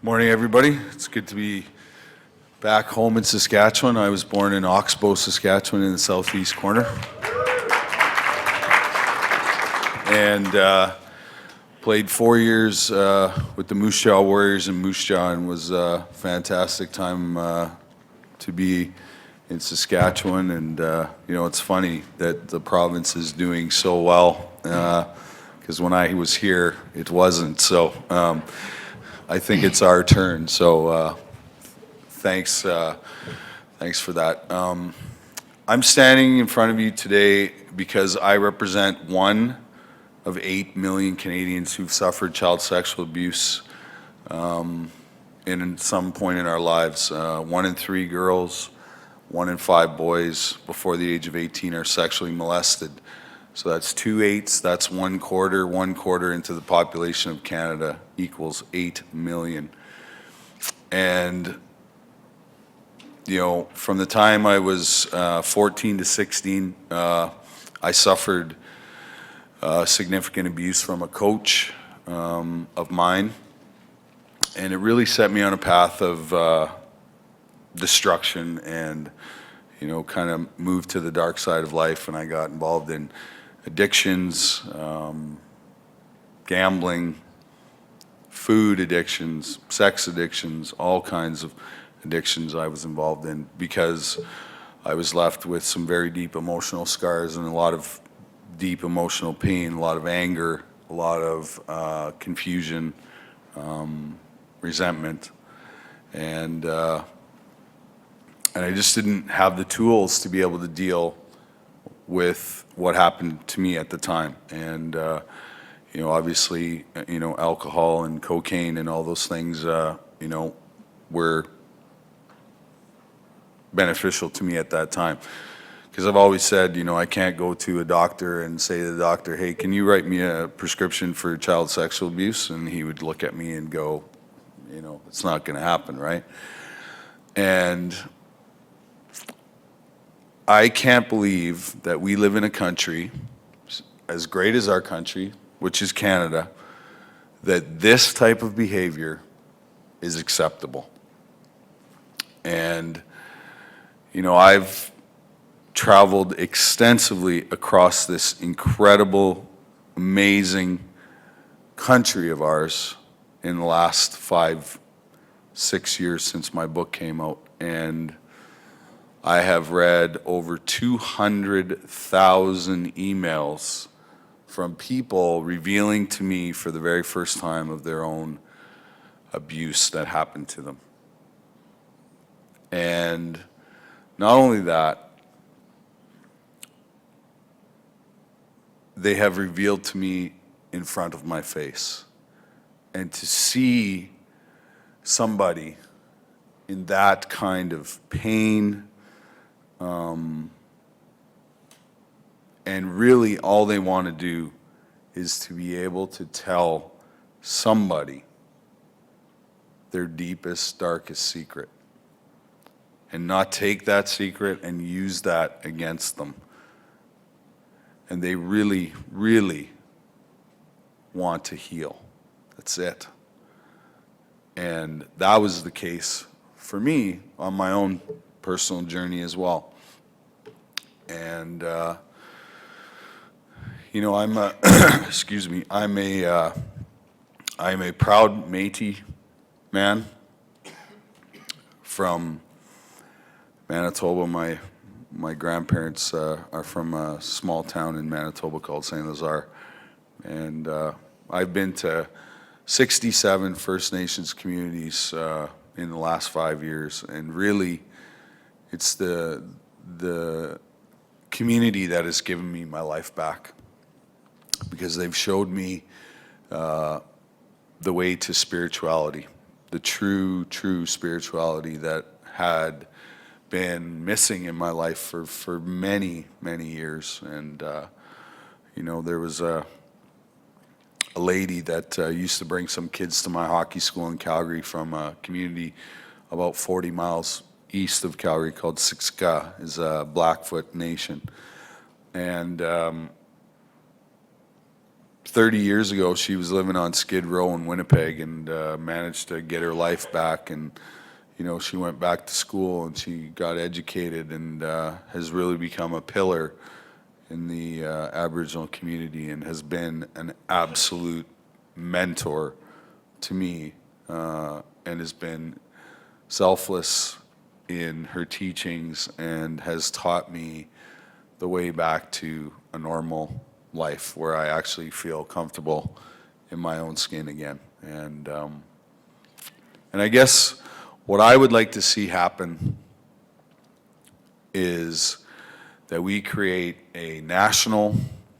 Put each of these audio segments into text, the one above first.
Morning, everybody. It's good to be back home in Saskatchewan. I was born in Oxbow, Saskatchewan, in the southeast corner. And played 4 years with the Moose Jaw Warriors in Moose Jaw, and was a fantastic time to be in Saskatchewan. And, it's funny that the province is doing so well, because when I was here, it wasn't. So I think it's our turn. So thanks for that. I'm standing in front of you today because I represent one of 8 million Canadians who've suffered child sexual abuse in some point in our lives. 1 in 3 girls, 1 in 5 boys before the age of 18 are sexually molested. So that's 2 eighths, that's 1/4. 1/4 into the population of Canada equals 8 million. And, from the time I was 14 to 16, I suffered significant abuse from a coach of mine. And it really set me on a path of destruction and, kind of moved to the dark side of life. And I got involved in addictions, gambling, food addictions, sex addictions, all kinds of addictions I was involved in, because I was left with some very deep emotional scars and a lot of deep emotional pain, a lot of anger, a lot of confusion, resentment, and I just didn't have the tools to be able to deal with what happened to me at the time. And obviously, alcohol and cocaine and all those things, were beneficial to me at that time. Because I've always said, I can't go to a doctor and say to the doctor, hey, can you write me a prescription for child sexual abuse? And he would look at me and go, it's not going to happen, right? And I can't believe that we live in a country as great as our country, which is Canada, that this type of behavior is acceptable. And, I've traveled extensively across this incredible, amazing country of ours in the last 5-6 years since my book came out. And I have read over 200,000 emails from people revealing to me for the very first time of their own abuse that happened to them. And not only that, they have revealed to me in front of my face. And to see somebody in that kind of pain, and really all they want to do is to be able to tell somebody their deepest, darkest secret, and not take that secret and use that against them. And they really, really want to heal. That's it. And that was the case for me on my own personal journey as well. And I'm a excuse me, I'm a proud Métis man from Manitoba. My grandparents are from a small town in Manitoba called St. Lazare, and I've been to 67 First Nations communities in the last 5 years, and really it's the community that has given me my life back, because they've showed me the way to spirituality, the true spirituality that had been missing in my life for many years. And there was a lady that used to bring some kids to my hockey school in Calgary from a community about 40 miles east of Calgary called Siksika, is a Blackfoot nation. And 30 years ago, she was living on Skid Row in Winnipeg and managed to get her life back. And, you know, she went back to school and she got educated and has really become a pillar in the Aboriginal community and has been an absolute mentor to me and has been selfless in her teachings and has taught me the way back to a normal life where I actually feel comfortable in my own skin again. And I guess what I would like to see happen is that we create a national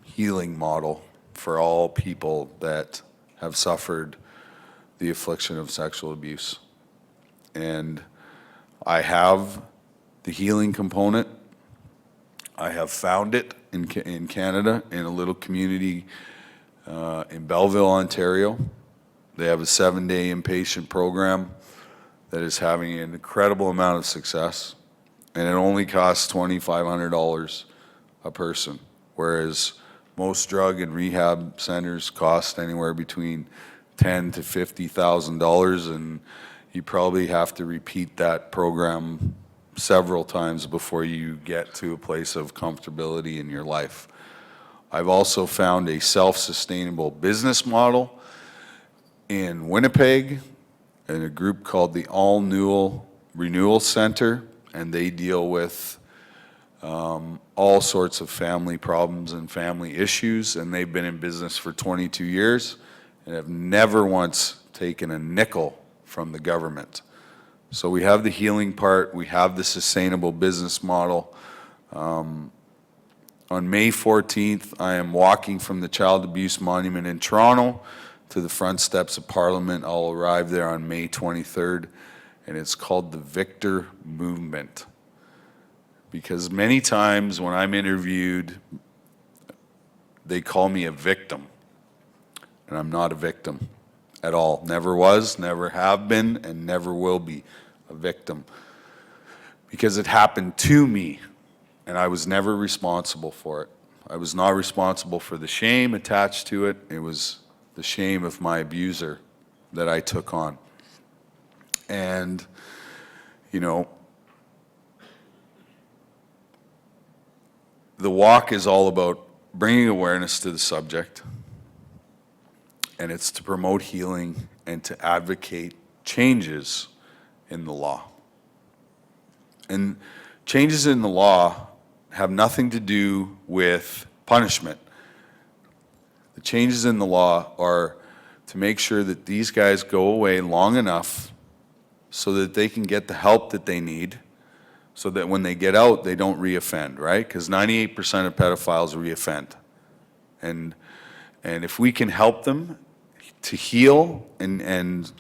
healing model for all people that have suffered the affliction of sexual abuse. And I have the healing component. I have found it in Canada, in a little community in Belleville, Ontario. They have a 7-day inpatient program that is having an incredible amount of success, and it only costs $2,500 a person, whereas most drug and rehab centers cost anywhere between $10,000 to $50,000, and you probably have to repeat that program several times before you get to a place of comfortability in your life. I've also found a self-sustainable business model in Winnipeg in a group called the All Newell Renewal Center, and they deal with all sorts of family problems and family issues, and they've been in business for 22 years and have never once taken a nickel from the government. So we have the healing part, we have the sustainable business model. On May 14th, I am walking from the Child Abuse Monument in Toronto to the front steps of Parliament. I'll arrive there on May 23rd, and it's called the Victor Movement. Because many times when I'm interviewed, they call me a victim, and I'm not a victim at all. Never was, never have been, and never will be a victim. Because it happened to me, and I was never responsible for it. I was not responsible for the shame attached to it. It was the shame of my abuser that I took on. And, you know, the walk is all about bringing awareness to the subject, and it's to promote healing and to advocate changes in the law. And changes in the law have nothing to do with punishment. The changes in the law are to make sure that these guys go away long enough so that they can get the help that they need, so that when they get out, they don't reoffend, right? Because 98% of pedophiles reoffend. And if we can help them to heal and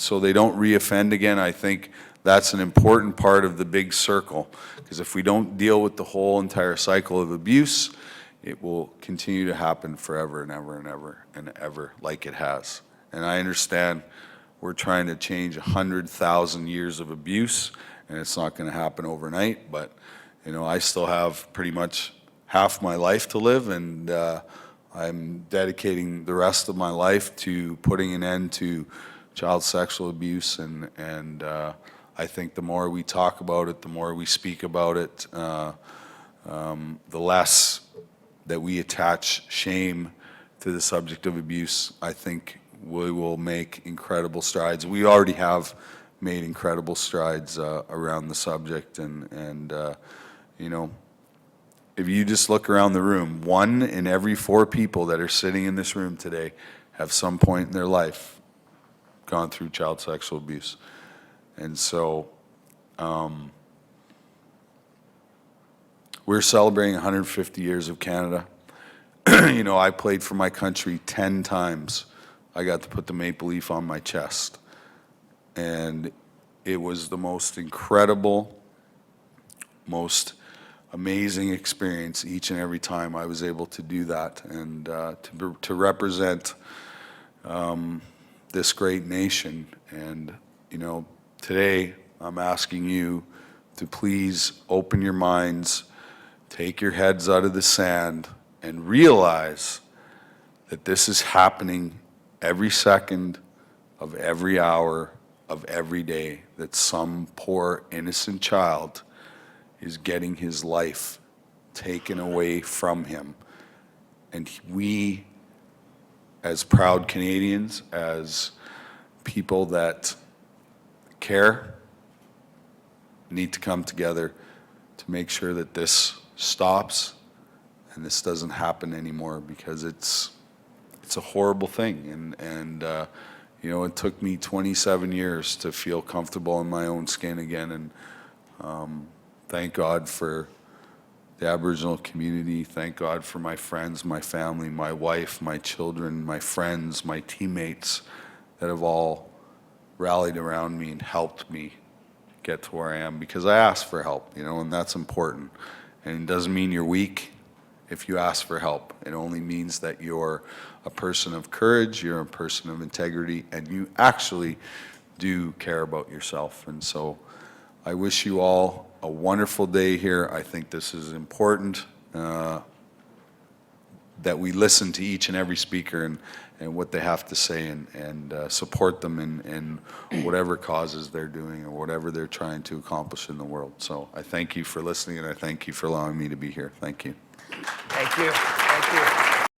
so they don't reoffend again, I think that's an important part of the big circle. Because if we don't deal with the whole entire cycle of abuse, it will continue to happen forever and ever and ever and ever, like it has. And I understand we're trying to change 100,000 years of abuse, and it's not going to happen overnight, but you know, I still have pretty much half my life to live, and I'm dedicating the rest of my life to putting an end to child sexual abuse, and I think the more we talk about it, the more we speak about it, the less that we attach shame to the subject of abuse. I think we will make incredible strides. We already have made incredible strides around the subject, and you know, if you just look around the room, 1 in every 4 people that are sitting in this room today have some point in their life gone through child sexual abuse. And so we're celebrating 150 years of Canada. You know, I played for my country 10 times. I got to put the maple leaf on my chest. And it was the most incredible, most amazing experience each and every time I was able to do that, and to represent this great nation. And you know, today I'm asking you to please open your minds, take your heads out of the sand, and realize that this is happening every second of every hour of every day, that some poor innocent child is getting his life taken away from him. And we, as proud Canadians, as people that care, need to come together to make sure that this stops and this doesn't happen anymore, because it's a horrible thing. And you know, it took me 27 years to feel comfortable in my own skin again. And thank God for the Aboriginal community. Thank God for my friends, my family, my wife, my children, my friends, my teammates that have all rallied around me and helped me get to where I am, because I asked for help, you know, and that's important. And it doesn't mean you're weak if you ask for help. It only means that you're a person of courage, you're a person of integrity, and you actually do care about yourself. And so I wish you all a wonderful day here. I think this is important, that we listen to each and every speaker and what they have to say, and support them in whatever causes they're doing or whatever they're trying to accomplish in the world. So I thank you for listening, and I thank you for allowing me to be here. Thank you. Thank you. Thank you.